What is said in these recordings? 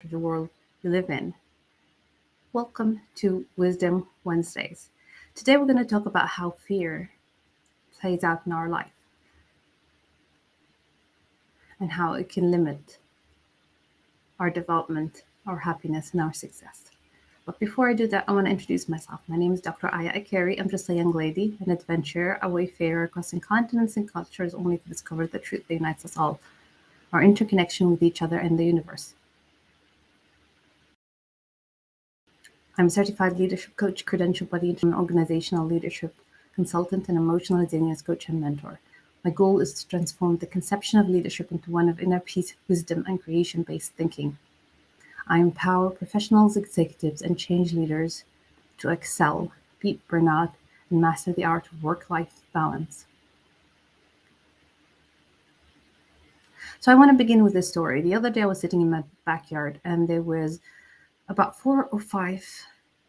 the world we live in. Welcome to Wisdom Wednesdays. Today we're going to talk about how fear plays out in our life and how it can limit our development, our happiness, and our success. But before I do that, I want to introduce myself. My name is Dr. Aya Akeri. I'm just a young lady, an adventurer, a wayfarer crossing continents and cultures only to discover the truth that unites us all, our interconnection with each other and the universe. I'm a certified leadership coach, credentialed by the organizational leadership consultant, and emotional resilience coach and mentor. My goal is to transform the conception of leadership into one of inner peace, wisdom, and creation based thinking. I empower professionals, executives, and change leaders to excel, beat burnout, and master the art of work life balance. So, I want to begin with this story. The other day, I was sitting in my backyard, and there was about 4 or 5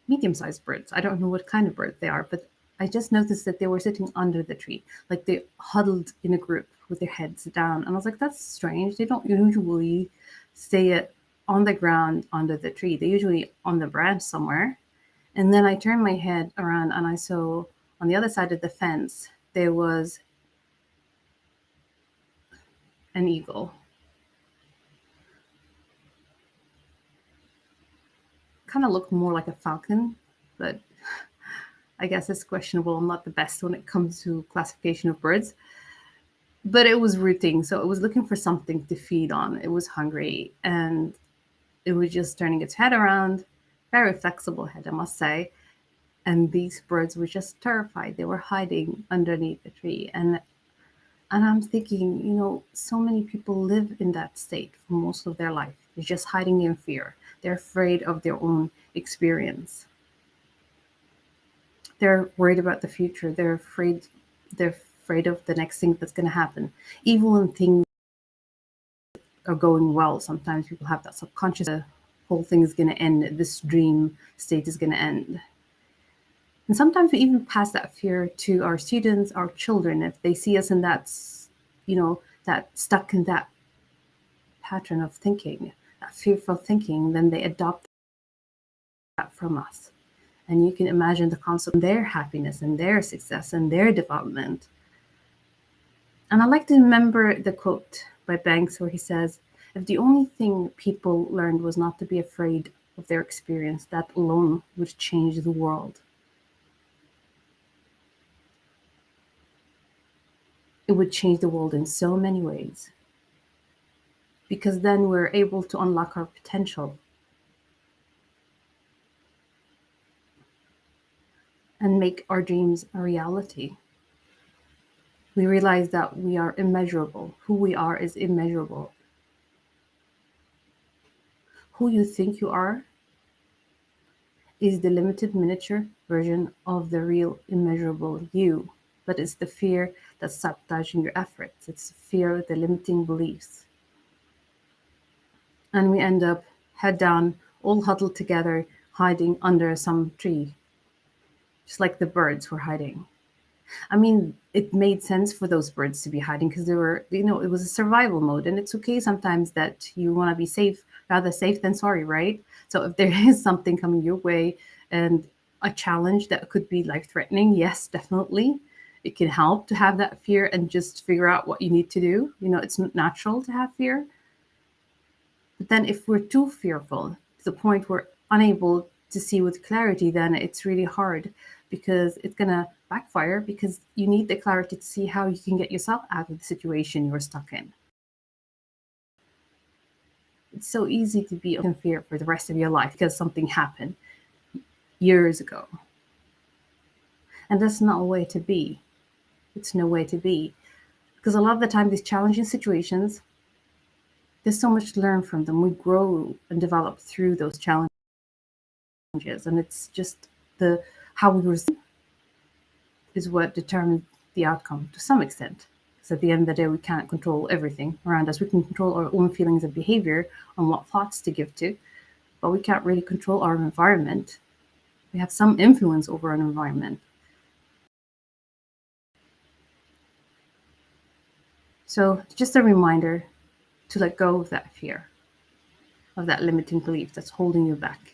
medium-sized birds. I don't know what kind of bird they are, but I just noticed that they were sitting under the tree, like they huddled in a group with their heads down. And I was like, that's strange. They don't usually stay on the ground under the tree. They're usually on the branch somewhere. And then I turned my head around and I saw on the other side of the fence there was an eagle. Kind of looked more like a falcon, but I guess it's questionable. I'm not the best when it comes to classification of birds. But it was rooting, so it was looking for something to feed on. It was hungry, and it was just turning its head around. Very flexible head, I must say. And these birds were just terrified. They were hiding underneath the tree. And I'm thinking, so many people live in that state for most of their life. They're just hiding in fear. They're afraid of their own experience. They're worried about the future. They're afraid of the next thing that's going to happen. Even when things are going well, sometimes people have that subconscious the whole thing is going to end, this dream state is going to end. And sometimes we even pass that fear to our students, our children, if they see us in that stuck in that pattern of thinking, that fearful thinking, then they adopt that from us. And you can imagine the concept of their happiness and their success and their development. And I like to remember the quote by Banks where he says, if the only thing people learned was not to be afraid of their experience, that alone would change the world. It would change the world in so many ways. Because then we're able to unlock our potential and make our dreams a reality. We realize that we are immeasurable. Who we are is immeasurable. Who you think you are is the limited miniature version of the real immeasurable you. But it's the fear that's sabotaging your efforts. It's fear, the limiting beliefs. And we end up head down, all huddled together, hiding under some tree, just like the birds were hiding. I mean, it made sense for those birds to be hiding because they were, it was a survival mode. And it's okay sometimes that you want to be safe, rather safe than sorry, right? So if there is something coming your way and a challenge that could be life threatening, yes, definitely. It can help to have that fear and just figure out what you need to do. It's natural to have fear. But then if we're too fearful to the point we're unable to see with clarity, then it's really hard because it's going to backfire because you need the clarity to see how you can get yourself out of the situation you're stuck in. It's so easy to be in fear for the rest of your life because something happened years ago. And that's not a way to be. It's no way to be. Because a lot of the time, these challenging situations, there's so much to learn from them. We grow and develop through those challenges. And it's just the how we respond is what determines the outcome to some extent. Because at the end of the day, we can't control everything around us. We can control our own feelings and behavior on what thoughts to give to, but we can't really control our environment. We have some influence over our environment. So just a reminder to let go of that fear of that limiting belief that's holding you back.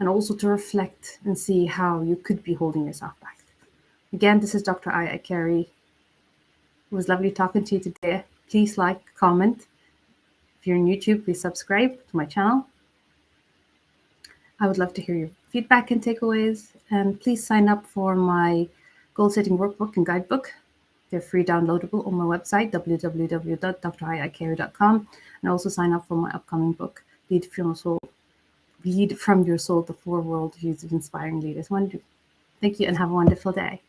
And also to reflect and see how you could be holding yourself back. Again, this is Dr. Aya Carey. It was lovely talking to you today. Please like, comment. If you're on YouTube, please subscribe to my channel. I would love to hear your feedback and takeaways. And please sign up for my goal setting workbook and guidebook. They're free downloadable on my website, www.drayacarey.com. And also sign up for my upcoming book, Lead from Your Soul, the 4 World Views of Inspiring Leaders. Thank you and have a wonderful day.